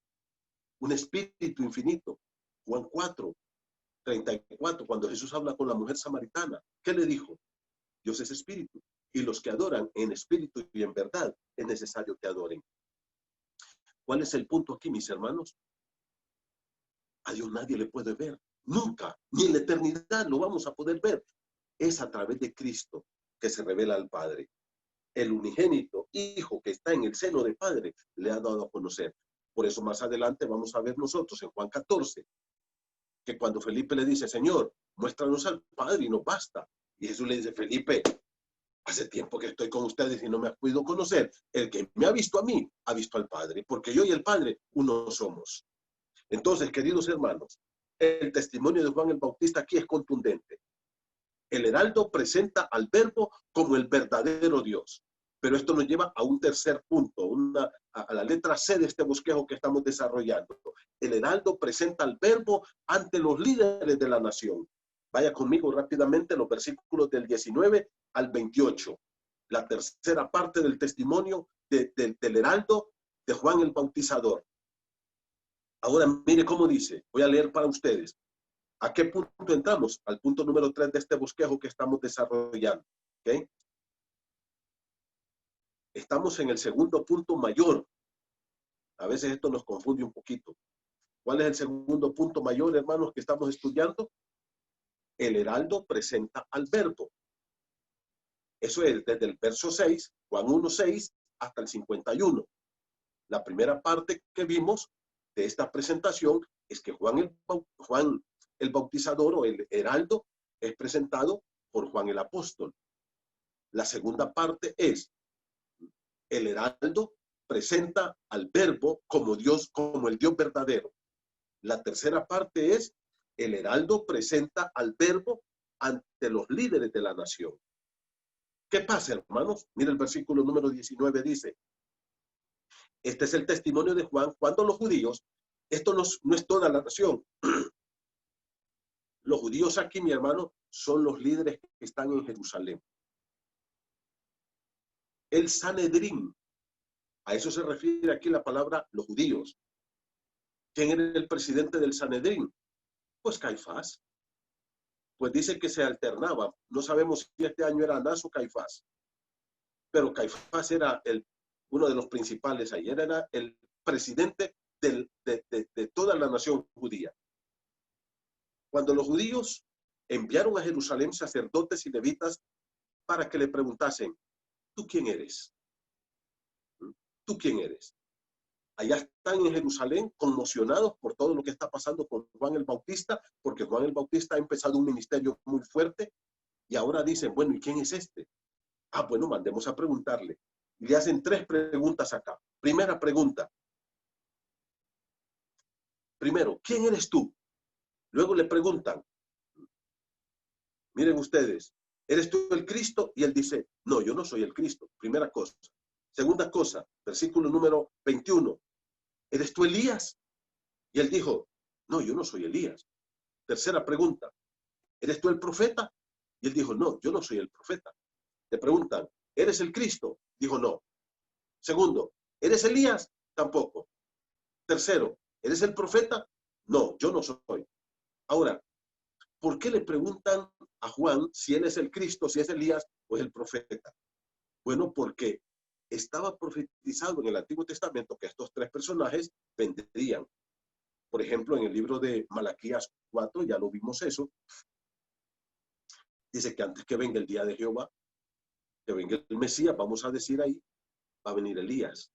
un espíritu infinito. Juan 4:34, cuando Jesús habla con la mujer samaritana, ¿qué le dijo? Dios es espíritu, y los que adoran en espíritu y en verdad es necesario que adoren. ¿Cuál es el punto aquí, mis hermanos? A Dios nadie le puede ver, nunca, ni en la eternidad lo vamos a poder ver. Es a través de Cristo que se revela al Padre. El unigénito Hijo que está en el seno del Padre le ha dado a conocer. Por eso más adelante vamos a ver nosotros en Juan 14, que cuando Felipe le dice, Señor, muéstranos al Padre y nos basta. Y Jesús le dice, Felipe, hace tiempo que estoy con ustedes y no me has podido conocer. El que me ha visto a mí, ha visto al Padre, porque yo y el Padre uno somos. Entonces, queridos hermanos, el testimonio de Juan el Bautista aquí es contundente. El heraldo presenta al Verbo como el verdadero Dios. Pero esto nos lleva a un tercer punto, a la letra C de este bosquejo que estamos desarrollando. El heraldo presenta al Verbo ante los líderes de la nación. Vaya conmigo rápidamente los versículos del 19 al 28. La tercera parte del testimonio del heraldo de Juan el Bautizador. Ahora mire cómo dice, voy a leer para ustedes. ¿A qué punto entramos? Al punto número 3 de este bosquejo que estamos desarrollando. ¿Okay? Estamos en el segundo punto mayor. A veces esto nos confunde un poquito. ¿Cuál es el segundo punto mayor, hermanos, que estamos estudiando? El heraldo presenta al Verbo. Eso es desde el verso 6, Juan 1:6, hasta el 51. La primera parte que vimos de esta presentación es que Juan el Bautizador o el heraldo es presentado por Juan el Apóstol. La segunda parte es el heraldo presenta al Verbo como Dios, como el Dios verdadero. La tercera parte es el heraldo presenta al Verbo ante los líderes de la nación. ¿Qué pasa, hermanos? Mira el versículo número 19 dice, este es el testimonio de Juan cuando los judíos, esto no es toda la nación. Los judíos aquí, mi hermano, son los líderes que están en Jerusalén. el Sanedrín. A eso se refiere aquí la palabra los judíos. ¿Quién era el presidente del Sanedrín? Pues Caifás. Pues dice que se alternaba. No sabemos si este año era Anás o Caifás. Pero Caifás era uno de los principales ayer, era el presidente de toda la nación judía. Cuando los judíos enviaron a Jerusalén sacerdotes y levitas para que le preguntasen, ¿tú quién eres? ¿Tú quién eres? Allá están en Jerusalén conmocionados por todo lo que está pasando con Juan el Bautista, porque Juan el Bautista ha empezado un ministerio muy fuerte y ahora dicen, bueno, ¿y quién es este? Ah, bueno, mandemos a preguntarle. Y le hacen 3 preguntas acá. Primera pregunta. Primero, ¿quién eres tú? Luego le preguntan, miren ustedes, ¿eres tú el Cristo? Y él dice, no, yo no soy el Cristo. Primera cosa. Segunda cosa, versículo número 21. ¿Eres tú Elías? Y él dijo, no, yo no soy Elías. Tercera pregunta, ¿eres tú el profeta? Y él dijo, no, yo no soy el profeta. Le preguntan, ¿eres el Cristo? Dijo, no. Segundo, ¿eres Elías? Tampoco. Tercero, ¿eres el profeta? No, yo no soy. Ahora, ¿por qué le preguntan a Juan si él es el Cristo, si es Elías o es el profeta? Bueno, porque estaba profetizado en el Antiguo Testamento que estos 3 personajes vendrían. Por ejemplo, en el libro de Malaquías 4, ya lo vimos eso, dice que antes que venga el día de Jehová, que venga el Mesías, vamos a decir ahí, va a venir Elías.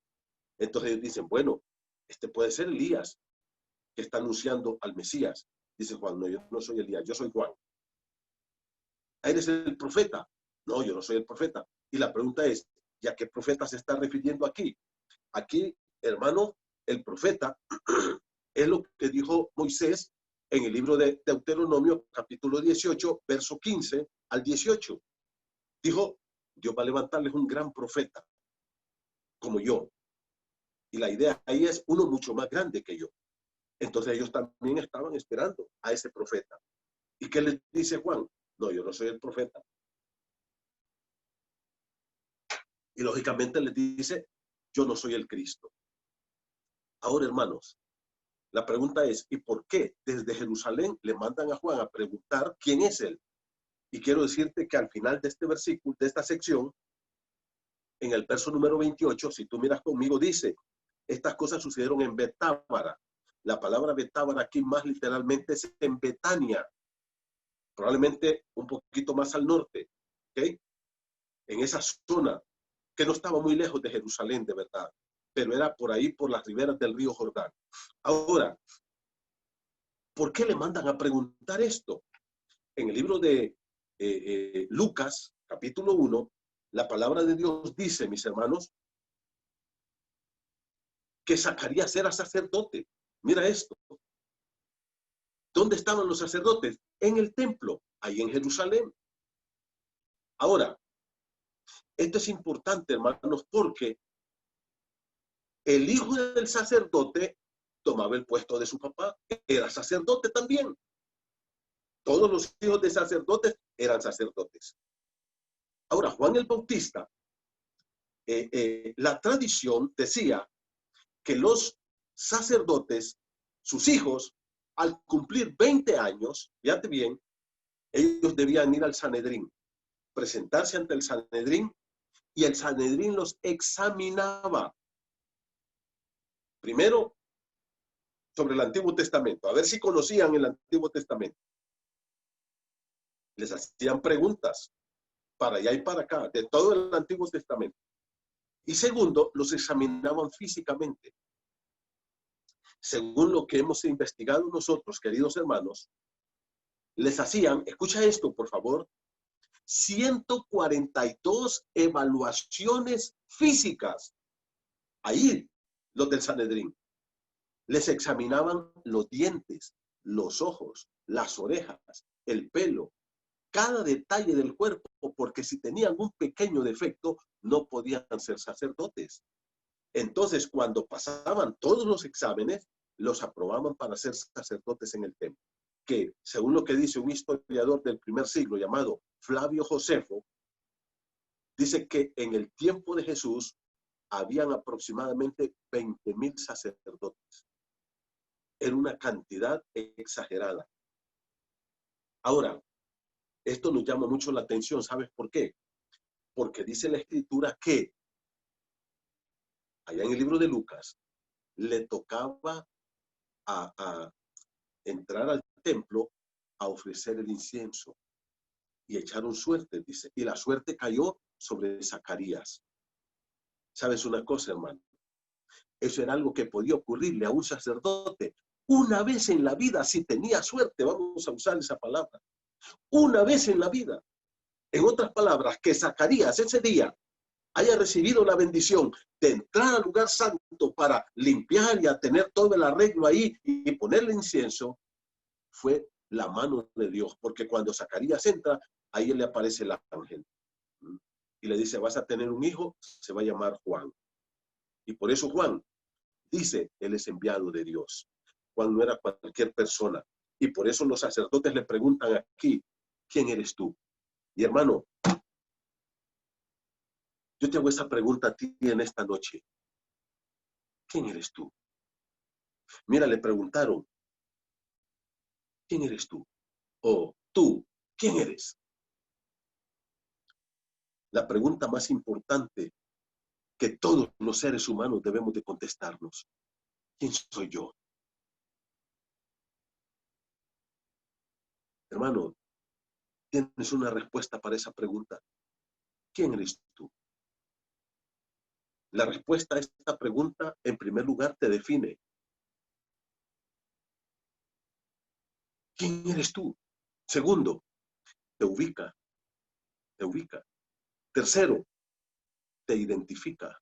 Entonces ellos dicen, bueno, este puede ser Elías, que está anunciando al Mesías. Dice Juan, no, yo no soy Elías, yo soy Juan. ¿Eres el profeta? No, yo no soy el profeta. Y la pregunta es, ¿y a qué profeta se está refiriendo aquí? Aquí, hermano, el profeta es lo que dijo Moisés en el libro de Deuteronomio, capítulo 18, verso 15 al 18. Dijo, Dios va a levantarles un gran profeta, como yo. Y la idea ahí es uno mucho más grande que yo. Entonces ellos también estaban esperando a ese profeta. ¿Y qué les dice Juan? No, yo no soy el profeta. Y lógicamente les dice, yo no soy el Cristo. Ahora, hermanos, la pregunta es, ¿y por qué desde Jerusalén le mandan a Juan a preguntar quién es él? Y quiero decirte que al final de este versículo, de esta sección, en el verso número 28, si tú miras conmigo, dice, estas cosas sucedieron en Betábara. La palabra Betábara aquí más literalmente es en Betania, probablemente un poquito más al norte, ¿ok? En esa zona que no estaba muy lejos de Jerusalén, de verdad, pero era por ahí, por las riberas del río Jordán. Ahora, ¿por qué le mandan a preguntar esto? En el libro de Lucas, capítulo 1, la palabra de Dios dice, mis hermanos, que Zacarías era sacerdote. Mira esto. ¿Dónde estaban los sacerdotes? En el templo, ahí en Jerusalén. Ahora, esto es importante, hermanos, porque el hijo del sacerdote tomaba el puesto de su papá, era sacerdote también. Todos los hijos de sacerdotes eran sacerdotes. Ahora, Juan el Bautista, la tradición decía que los sacerdotes, sus hijos, al cumplir 20 años, fíjate bien, ellos debían ir al Sanedrín, presentarse ante el Sanedrín, y el Sanedrín los examinaba. Primero, sobre el Antiguo Testamento, a ver si conocían el Antiguo Testamento. Les hacían preguntas para allá y para acá, de todo el Antiguo Testamento. Y segundo, los examinaban físicamente. Según lo que hemos investigado nosotros, queridos hermanos, les hacían, escucha esto, por favor, 142 evaluaciones físicas. Ahí, los del Sanedrín. Les examinaban los dientes, los ojos, las orejas, el pelo, cada detalle del cuerpo, porque si tenían un pequeño defecto, no podían ser sacerdotes. Entonces, cuando pasaban todos los exámenes, los aprobaban para ser sacerdotes en el templo. Que, según lo que dice un historiador del primer siglo llamado Flavio Josefo, Dice que en el tiempo de Jesús habían aproximadamente 20,000 sacerdotes. Era una cantidad exagerada. Ahora, esto nos llama mucho la atención. ¿Sabes por qué? Porque dice la Escritura que allá en el libro de Lucas le tocaba a entrar al templo a ofrecer el incienso y echaron suerte, dice, y la suerte cayó sobre Zacarías. ¿Sabes una cosa, hermano? Eso era algo que podía ocurrirle a un sacerdote una vez en la vida, si tenía suerte, vamos a usar esa palabra, una vez en la vida. En otras palabras, que Zacarías ese día haya recibido la bendición de entrar al lugar santo para limpiar y a tener todo el arreglo ahí y ponerle incienso, fue la mano de Dios, porque cuando Zacarías entra, ahí le aparece el ángel y le dice, vas a tener un hijo, se va a llamar Juan. Y por eso Juan dice, él es enviado de Dios. Juan no era cualquier persona. Y por eso los sacerdotes le preguntan aquí, ¿quién eres tú? Y hermano, yo te hago esa pregunta a ti en esta noche. ¿Quién eres tú? Mira, le preguntaron, ¿quién eres tú? O tú, ¿quién eres? La pregunta más importante que todos los seres humanos debemos de contestarnos. ¿Quién soy yo? Hermano, ¿tienes una respuesta para esa pregunta? ¿Quién eres tú? La respuesta a esta pregunta, en primer lugar, te define. ¿Quién eres tú? Segundo, te ubica. Te ubica. Tercero, te identifica.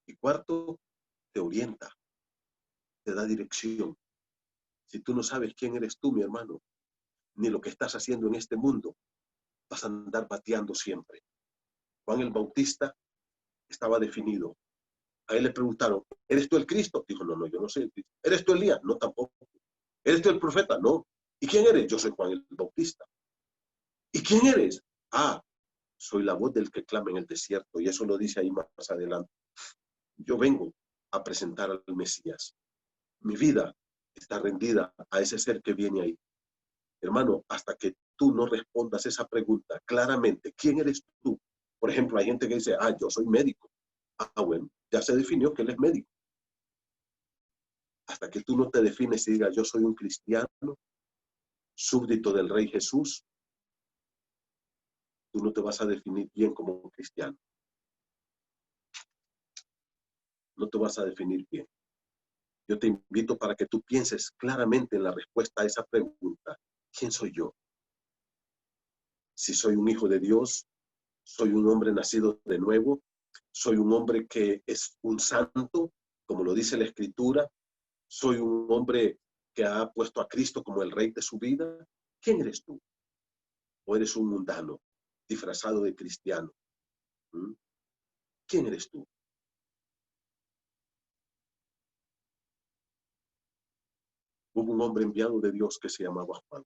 Y cuarto, te orienta. Te da dirección. Si tú no sabes quién eres tú, mi hermano, ni lo que estás haciendo en este mundo, vas a andar bateando siempre. Juan el Bautista estaba definido. A él le preguntaron, ¿eres tú el Cristo? Dijo, no, yo no soy el Cristo. ¿Eres tú Elías? No, tampoco. ¿Eres tú el profeta? No. ¿Y quién eres? Yo soy Juan el Bautista. ¿Y quién eres? Ah, soy la voz del que clama en el desierto. Y eso lo dice ahí más adelante. Yo vengo a presentar al Mesías. Mi vida está rendida a ese ser que viene ahí. Hermano, hasta que tú no respondas esa pregunta claramente, ¿quién eres tú? Por ejemplo, hay gente que dice, yo soy médico. Bueno, ya se definió que él es médico. Hasta que tú no te defines y digas, yo soy un cristiano, súbdito del Rey Jesús, tú no te vas a definir bien como un cristiano. No te vas a definir bien. Yo te invito para que tú pienses claramente en la respuesta a esa pregunta. ¿Quién soy yo? Si soy un hijo de Dios, soy un hombre nacido de nuevo, soy un hombre que es un santo, como lo dice la Escritura, soy un hombre que ha puesto a Cristo como el rey de su vida. ¿Quién eres tú? ¿O eres un mundano disfrazado de cristiano? ¿Quién eres tú? Hubo un hombre enviado de Dios que se llamaba Juan.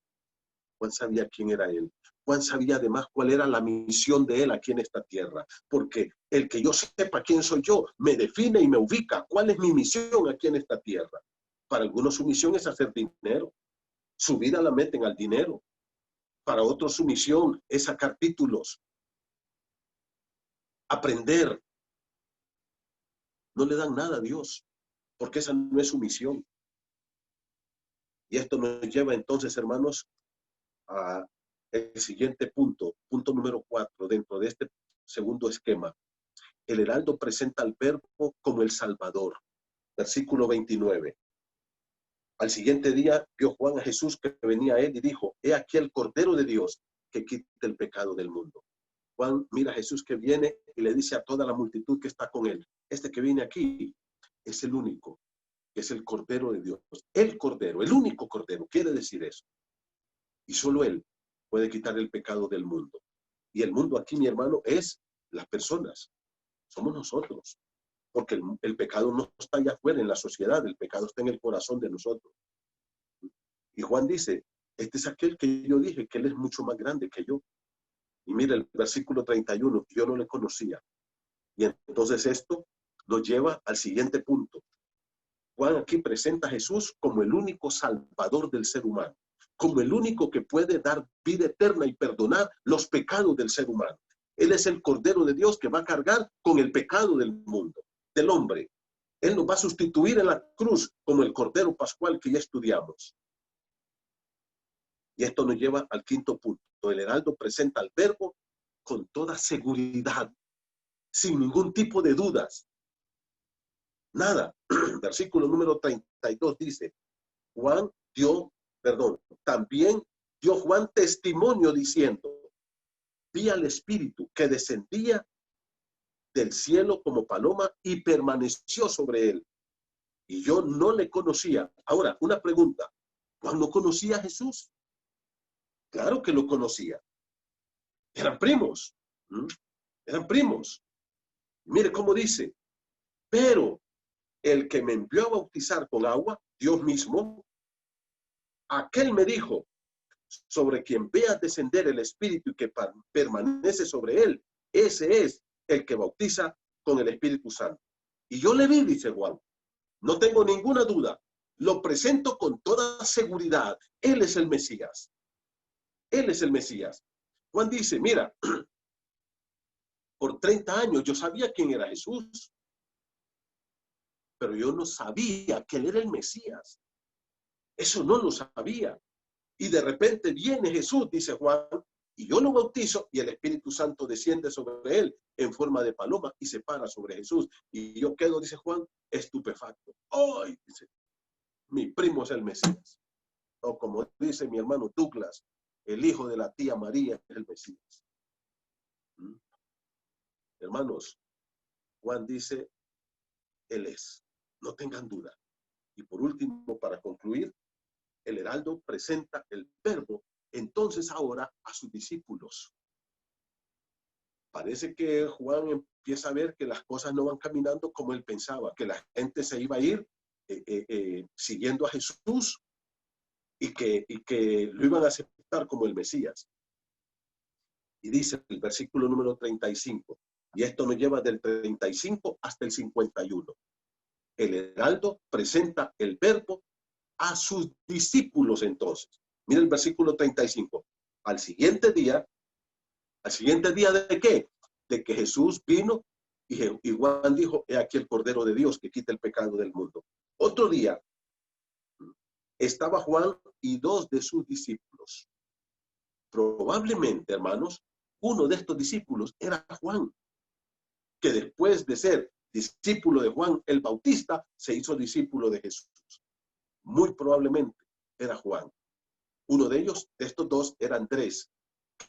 Juan sabía quién era él. Juan sabía además cuál era la misión de él aquí en esta tierra. Porque el que yo sepa quién soy yo, me define y me ubica. ¿Cuál es mi misión aquí en esta tierra? Para algunos su misión es hacer dinero. Su vida la meten al dinero. Para otros su misión es sacar títulos. Aprender. No le dan nada a Dios, porque esa no es su misión. Y esto nos lleva entonces, hermanos, a el siguiente punto número 4, dentro de este segundo esquema. El heraldo presenta al verbo como el Salvador. Versículo 29. Al siguiente día vio Juan a Jesús que venía a él y dijo, he aquí el Cordero de Dios que quita el pecado del mundo. Juan mira a Jesús que viene y le dice a toda la multitud que está con él, este que viene aquí es el único, que es el Cordero de Dios. El Cordero, el único Cordero, quiere decir eso. Y solo él puede quitar el pecado del mundo. Y el mundo aquí, mi hermano, es las personas. Somos nosotros. Porque el pecado no está allá afuera en la sociedad, el pecado está en el corazón de nosotros. Y Juan dice, este es aquel que yo dije, que él es mucho más grande que yo. Y mire el versículo 31, yo no le conocía. Y entonces esto nos lleva al siguiente punto. Juan aquí presenta a Jesús como el único salvador del ser humano, como el único que puede dar vida eterna y perdonar los pecados del ser humano. Él es el Cordero de Dios que va a cargar con el pecado del mundo, del hombre. Él nos va a sustituir en la cruz como el Cordero Pascual que ya estudiamos. Y esto nos lleva al quinto punto. El heraldo presenta al Verbo con toda seguridad, sin ningún tipo de dudas. Nada. Versículo número 32 dice, también dio Juan testimonio diciendo, vi al Espíritu que descendía del cielo como paloma y permaneció sobre él. Y yo no le conocía. Ahora, una pregunta. ¿Juan no conocía a Jesús? Claro que lo conocía. Eran primos. Eran primos. Mire cómo dice. Pero el que me envió a bautizar con agua, Dios mismo, aquel me dijo, sobre quien vea descender el Espíritu y que permanece sobre él, ese es el que bautiza con el Espíritu Santo. Y yo le vi, dice Juan, no tengo ninguna duda, lo presento con toda seguridad, él es el Mesías. Él es el Mesías. Juan dice, mira, por 30 años yo sabía quién era Jesús, pero yo no sabía que él era el Mesías. Eso no lo sabía. Y de repente viene Jesús, dice Juan, y yo lo bautizo y el Espíritu Santo desciende sobre él en forma de paloma y se para sobre Jesús. Y yo quedo, dice Juan, estupefacto. ¡Ay! Dice, mi primo es el Mesías. O como dice mi hermano Douglas, el hijo de la tía María es el Mesías. Hermanos, Juan dice, él es. No tengan duda. Y por último, para concluir, el heraldo presenta el Verbo entonces ahora a sus discípulos. Parece que Juan empieza a ver que las cosas no van caminando como él pensaba, que la gente se iba a ir siguiendo a Jesús y que lo iban a aceptar como el Mesías. Y dice el versículo número 35, y esto nos lleva del 35 hasta el 51. El heraldo presenta el Verbo a sus discípulos entonces. Mira el versículo 35. Al siguiente día ¿de qué? De que Jesús vino y Juan dijo, he aquí el Cordero de Dios que quita el pecado del mundo. Otro día estaba Juan y 2 de sus discípulos. Probablemente, hermanos, uno de estos discípulos era Juan, que después de ser discípulo de Juan el Bautista, se hizo discípulo de Jesús. Muy probablemente era Juan. Uno de ellos, de estos dos, era Andrés,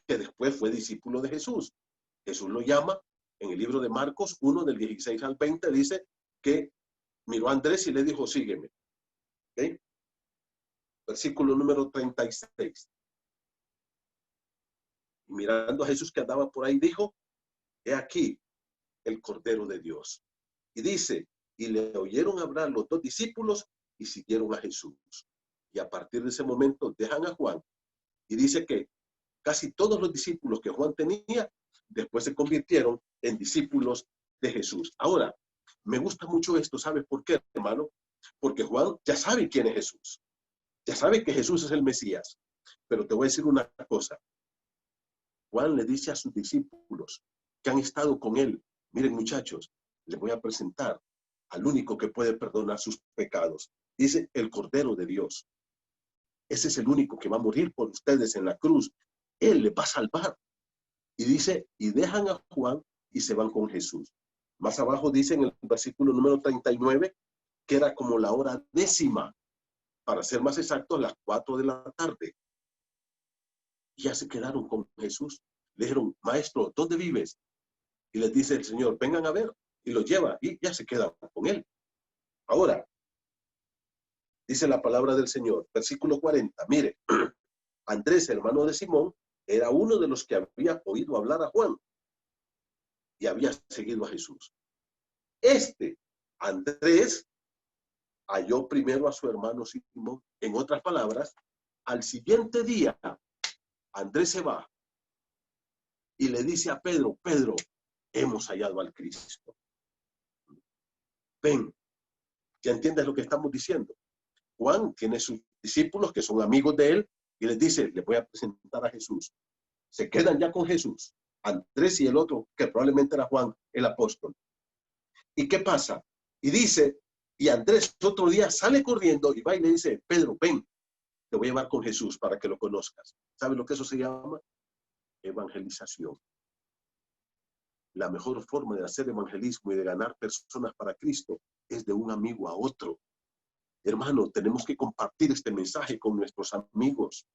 que después fue discípulo de Jesús. Jesús lo llama en el libro de Marcos 1, del 16 al 20, dice que miró a Andrés y le dijo, sígueme. ¿Okay? Versículo número 36. Y mirando a Jesús que andaba por ahí, dijo, he aquí el Cordero de Dios. Y dice, y le oyeron hablar los 2 discípulos y siguieron a Jesús. Y a partir de ese momento dejan a Juan. Y dice que casi todos los discípulos que Juan tenía, después se convirtieron en discípulos de Jesús. Ahora, me gusta mucho esto, ¿sabes por qué, hermano? Porque Juan ya sabe quién es Jesús. Ya sabe que Jesús es el Mesías. Pero te voy a decir una cosa. Juan le dice a sus discípulos que han estado con él, miren muchachos, les voy a presentar al único que puede perdonar sus pecados. Dice el Cordero de Dios. Ese es el único que va a morir por ustedes en la cruz. Él le va a salvar. Y dice, y dejan a Juan y se van con Jesús. Más abajo dice en el versículo número 39, que era como la hora 10ª, para ser más exactos, las 4 de la tarde. Y ya se quedaron con Jesús. Le dijeron, maestro, ¿dónde vives? Y les dice el Señor, vengan a ver. Y los lleva y ya se quedan con él. Ahora, dice la palabra del Señor, versículo 40, mire, Andrés, hermano de Simón, era uno de los que había oído hablar a Juan y había seguido a Jesús. Andrés, halló primero a su hermano Simón. En otras palabras, al siguiente día, Andrés se va y le dice a Pedro, Pedro, hemos hallado al Cristo. Ven, ¿ya entiendes lo que estamos diciendo? Juan tiene sus discípulos que son amigos de él y les dice, les voy a presentar a Jesús. Se quedan ya con Jesús, Andrés y el otro, que probablemente era Juan, el apóstol. ¿Y qué pasa? Y dice, y Andrés otro día sale corriendo y va y le dice, Pedro, ven, te voy a llevar con Jesús para que lo conozcas. ¿Sabes lo que eso se llama? Evangelización. La mejor forma de hacer evangelismo y de ganar personas para Cristo es de un amigo a otro. Hermano, tenemos que compartir este mensaje con nuestros amigos.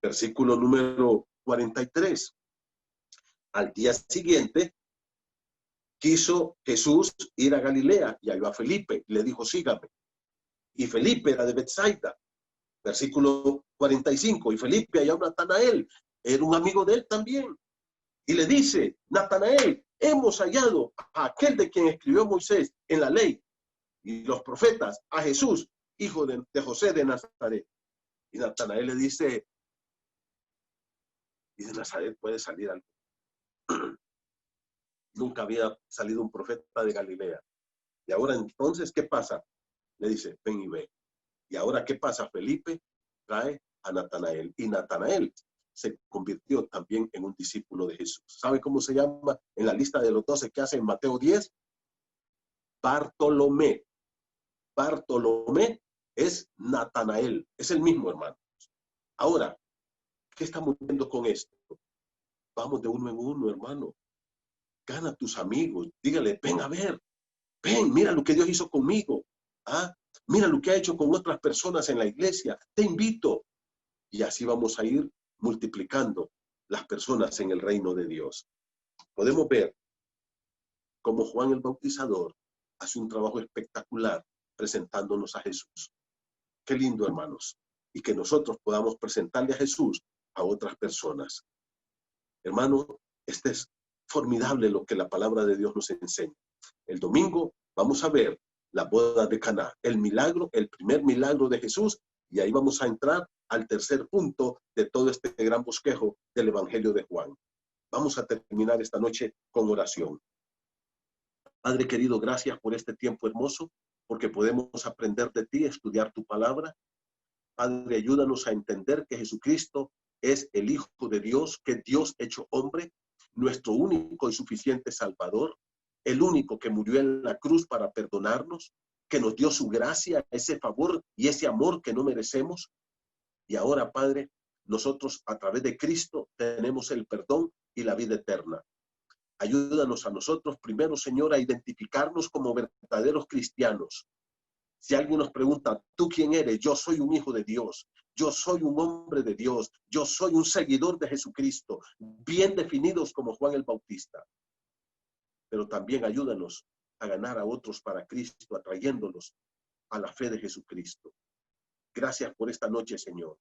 Versículo número 43. Al día siguiente, quiso Jesús ir a Galilea y halló a Felipe y le dijo, sígame. Y Felipe era de Betsaida. Versículo 45. Y Felipe halló a Natanael. Era un amigo de él también. Y le dice, Natanael, hemos hallado a aquel de quien escribió Moisés en la ley y los profetas, a Jesús, hijo de José de Nazaret. Y Natanael le dice, y de Nazaret puede salir algo. Nunca había salido un profeta de Galilea. Y ahora entonces, ¿qué pasa? Le dice, ven y ve. Y ahora, ¿qué pasa? Felipe trae a Natanael. Y Natanael se convirtió también en un discípulo de Jesús. ¿Sabe cómo se llama en la lista de los 12 que hace en Mateo 10? Bartolomé. Bartolomé es Natanael. Es el mismo, hermano. Ahora, ¿qué estamos viendo con esto? Vamos de uno en uno, hermano. Gana a tus amigos. Dígale, ven a ver. Ven, mira lo que Dios hizo conmigo. ¿Ah? Mira lo que ha hecho con otras personas en la iglesia. Te invito. Y así vamos a ir multiplicando las personas en el reino de Dios. Podemos ver cómo Juan el Bautizador hace un trabajo espectacular presentándonos a Jesús. Qué lindo, hermanos. Y que nosotros podamos presentarle a Jesús a otras personas. Hermano, este es formidable lo que la palabra de Dios nos enseña. El domingo vamos a ver la boda de Caná, el milagro, el primer milagro de Jesús, y ahí vamos a entrar al tercer punto de todo este gran bosquejo del Evangelio de Juan. Vamos a terminar esta noche con oración. Padre querido, gracias por este tiempo hermoso, porque podemos aprender de ti, estudiar tu palabra. Padre, ayúdanos a entender que Jesucristo es el Hijo de Dios, que Dios hecho hombre, nuestro único y suficiente Salvador, el único que murió en la cruz para perdonarnos, que nos dio su gracia, ese favor y ese amor que no merecemos. Y ahora, Padre, nosotros a través de Cristo tenemos el perdón y la vida eterna. Ayúdanos a nosotros primero, Señor, a identificarnos como verdaderos cristianos. Si alguien nos pregunta, ¿tú quién eres? Yo soy un hijo de Dios. Yo soy un hombre de Dios. Yo soy un seguidor de Jesucristo. Bien definidos como Juan el Bautista. Pero también ayúdanos a ganar a otros para Cristo, atrayéndolos a la fe de Jesucristo. Gracias por esta noche, Señor.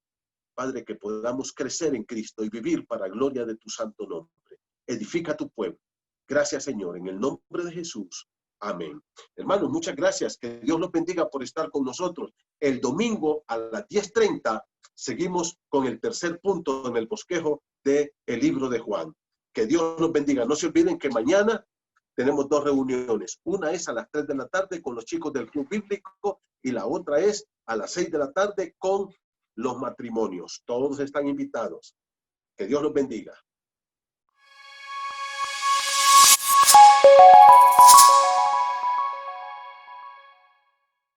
Padre, que podamos crecer en Cristo y vivir para gloria de tu santo nombre. Edifica tu pueblo. Gracias, Señor, en el nombre de Jesús. Amén. Hermanos, muchas gracias. Que Dios los bendiga por estar con nosotros. El domingo a las 10:30 seguimos con el tercer punto en el bosquejo del libro de Juan. Que Dios los bendiga. No se olviden que mañana tenemos 2 reuniones. Una es a las 3 de la tarde con los chicos del Club Bíblico y la otra es a las 6 de la tarde con los matrimonios. Todos están invitados. Que Dios los bendiga.